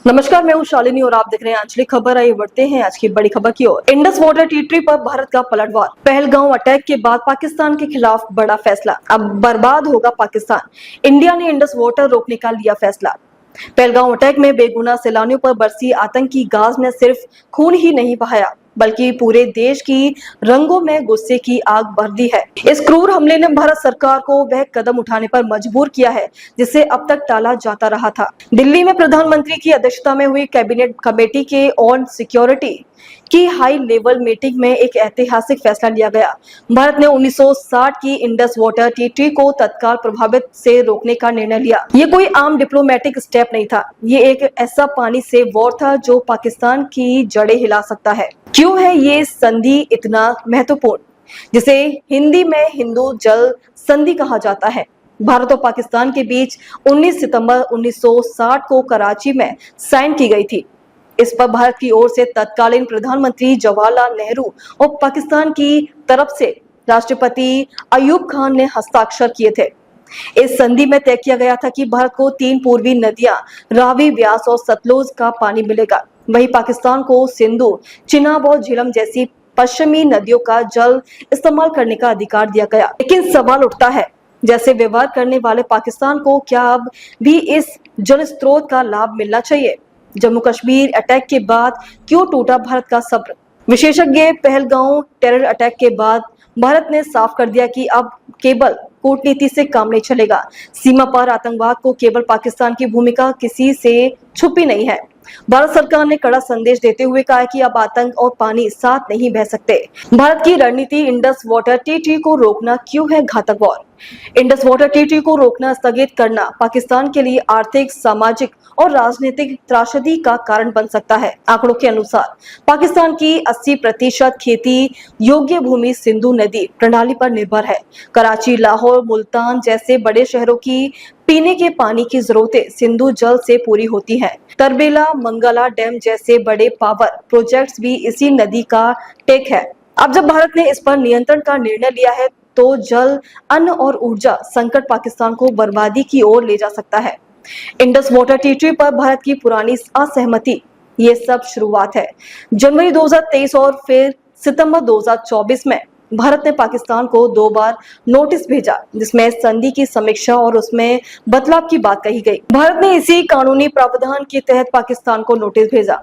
नमस्कार, मैं हूं शालिनी और आप देख रहे हैं आंचलिक खबर। आइए बढ़ते हैं आज की बड़ी खबर की ओर। इंडस वाटर ट्रीटी पर भारत का पलटवार। पहलगांव अटैक के बाद पाकिस्तान के खिलाफ बड़ा फैसला। अब बर्बाद होगा पाकिस्तान। इंडिया ने इंडस वाटर रोकने का लिया फैसला। पहलगांव अटैक में बेगुनाह सैलानियों पर बरसी आतंकी गाज ने सिर्फ खून ही नहीं बहाया बल्कि पूरे देश की रंगों में गुस्से की आग भर दी है। इस क्रूर हमले ने भारत सरकार को वह कदम उठाने पर मजबूर किया है जिसे अब तक टाला जाता रहा था। दिल्ली में प्रधानमंत्री की अध्यक्षता में हुई कैबिनेट कमेटी के ऑन सिक्योरिटी की हाई लेवल मीटिंग में एक ऐतिहासिक फैसला लिया गया। भारत ने 1960 की इंडस वाटर ट्रीटी को तत्काल प्रभावित से रोकने का निर्णय लिया। ये कोई आम डिप्लोमेटिक स्टेप नहीं था, ये एक ऐसा पानी से वॉर था जो पाकिस्तान की जड़ें हिला सकता है। क्यों है ये संधि इतना महत्वपूर्ण, जिसे हिंदी में हिंदू जल संधि कहा जाता है? भारत और पाकिस्तान के बीच 19 सितंबर 1960 को कराची में साइन की गई थी। इस पर भारत की ओर से तत्कालीन प्रधानमंत्री जवाहरलाल नेहरू और पाकिस्तान की तरफ से राष्ट्रपति अयूब खान ने हस्ताक्षर किए थे। इस संधि में तय किया गया था कि भारत को 3 पूर्वी नदियां रावी, व्यास और सतलुज का पानी मिलेगा। वहीं पाकिस्तान को सिंधु, चिनाब और झेलम जैसी पश्चिमी नदियों का जल इस्तेमाल करने का अधिकार दिया गया। लेकिन सवाल उठता है, जैसे व्यवहार करने वाले पाकिस्तान को क्या अब भी इस जल स्रोत का लाभ मिलना चाहिए? जम्मू कश्मीर अटैक के बाद क्यों टूटा भारत का सब्र? विशेषज्ञ पहलगांव टेरर अटैक के बाद भारत ने साफ कर दिया कि अब केवल कूटनीति से काम नहीं चलेगा। सीमा पार आतंकवाद को केवल पाकिस्तान की भूमिका किसी से छुपी नहीं है। भारत सरकार ने कड़ा संदेश देते हुए कहा कि अब आतंक और पानी साथ नहीं बह सकते। भारत की रणनीति इंडस वाटर ट्रीटी को रोकना क्यों है घातक वॉर? इंडस वाटर ट्रीटी को रोकना, स्थगित करना पाकिस्तान के लिए आर्थिक, सामाजिक और राजनीतिक त्रासदी का कारण बन सकता है। आंकड़ों के अनुसार पाकिस्तान की 80% खेती योग्य भूमि सिंधु नदी प्रणाली पर निर्भर है। कराची, लाहौर, मुल्तान जैसे बड़े शहरों की पीने के पानी की जरूरतें सिंधु जल से पूरी होती हैं। तरबेला, मंगला डैम जैसे बड़े पावर प्रोजेक्ट्स भी इसी नदी का टेक है। अब जब भारत ने इस पर नियंत्रण का निर्णय लिया है तो जल, अन्न और ऊर्जा संकट पाकिस्तान को बर्बादी की ओर ले जा सकता है। इंडस वाटर ट्रीटी पर भारत की पुरानी असहमति, ये सब शुरुआत है। जनवरी 2023 और फिर सितंबर 2024 में भारत ने पाकिस्तान को 2 बार नोटिस भेजा, जिसमें संधि की समीक्षा और उसमें बदलाव की बात कही गई। भारत ने इसी कानूनी प्रावधान के तहत पाकिस्तान को नोटिस भेजा।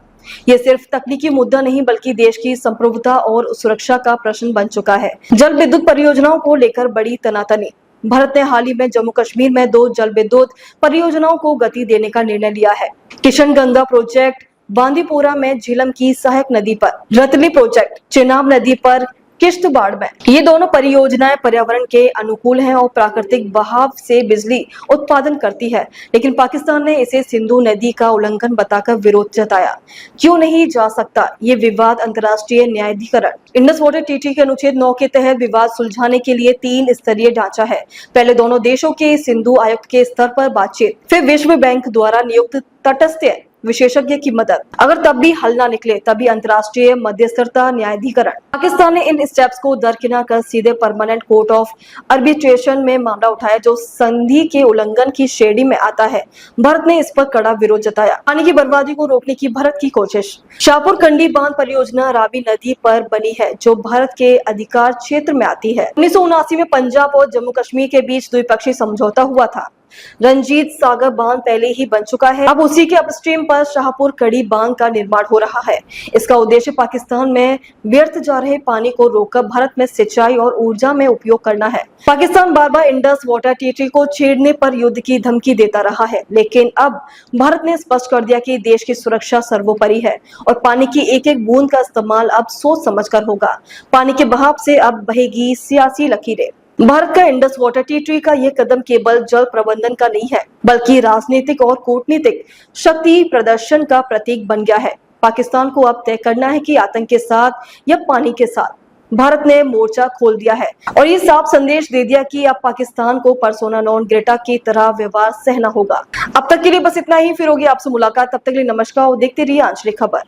ये सिर्फ तकनीकी मुद्दा नहीं बल्कि देश की संप्रभुता और सुरक्षा का प्रश्न बन चुका है। जल विद्युत परियोजनाओं को लेकर बड़ी तनातनी। भारत ने हाल ही में जम्मू कश्मीर में 2 जल विद्युत परियोजनाओं को गति देने का निर्णय लिया है। किशन गंगा प्रोजेक्ट बांदीपोरा में झेलम की सहायक नदी पर, रतली प्रोजेक्ट चिनाब नदी पर किश्तवाड़ में। ये दोनों परियोजनाएं पर्यावरण के अनुकूल हैं और प्राकृतिक बहाव से बिजली उत्पादन करती है, लेकिन पाकिस्तान ने इसे सिंधु नदी का उल्लंघन बताकर विरोध जताया। क्यों नहीं जा सकता ये विवाद अंतर्राष्ट्रीय न्यायाधिकरण? इंडस वाटर ट्रीटी के अनुच्छेद 9 के तहत विवाद सुलझाने के लिए 3 स्तरीय ढांचा है। पहले दोनों देशों के सिंधु आयुक्त के स्तर पर बातचीत, फिर विश्व बैंक द्वारा नियुक्त तटस्थ विशेषज्ञ की मदद। अगर तब भी हल ना निकले तभी अंतर्राष्ट्रीय मध्यस्थता न्यायाधिकरण। पाकिस्तान ने इन स्टेप्स को दरकिनार कर सीधे परमानेंट कोर्ट ऑफ आर्बिट्रेशन में मामला उठाया, जो संधि के उल्लंघन की श्रेणी में आता है। भारत ने इस पर कड़ा विरोध जताया। पानी की बर्बादी को रोकने की भारत की कोशिश। शाहपुर कंडी बांध परियोजना रावी नदी पर बनी है, जो भारत के अधिकार क्षेत्र में आती है। 1979 में पंजाब और जम्मू कश्मीर के बीच द्विपक्षीय समझौता हुआ था। रंजीत सागर बांध पहले ही बन चुका है। अब उसी के अपस्ट्रीम पर शाहपुर कड़ी बांध का निर्माण हो रहा है। इसका उद्देश्य पाकिस्तान में व्यर्थ जा रहे पानी को रोककर भारत में सिंचाई और ऊर्जा में उपयोग करना है। पाकिस्तान बार बार इंडस वाटर ट्रीटी को छेड़ने पर युद्ध की धमकी देता रहा है, लेकिन अब भारत ने स्पष्ट कर दिया कि देश की सुरक्षा सर्वोपरि है और पानी की एक एक बूंद का इस्तेमाल अब सोच समझकर होगा। पानी के बहाव से अब बहेगी सियासी लकीरें। भारत का इंडस वाटर ट्रीटी का यह कदम केवल जल प्रबंधन का नहीं है, बल्कि राजनीतिक और कूटनीतिक शक्ति प्रदर्शन का प्रतीक बन गया है। पाकिस्तान को अब तय करना है कि आतंक के साथ या पानी के साथ। भारत ने मोर्चा खोल दिया है और ये साफ संदेश दे दिया कि अब पाकिस्तान को पर्सोना नॉन ग्रेटा की तरह व्यवहार सहना होगा। अब तक के लिए बस इतना ही, फिर होगी आपसे मुलाकात। तब तक के लिए नमस्कार और देखते रहिए आंचलिक खबर।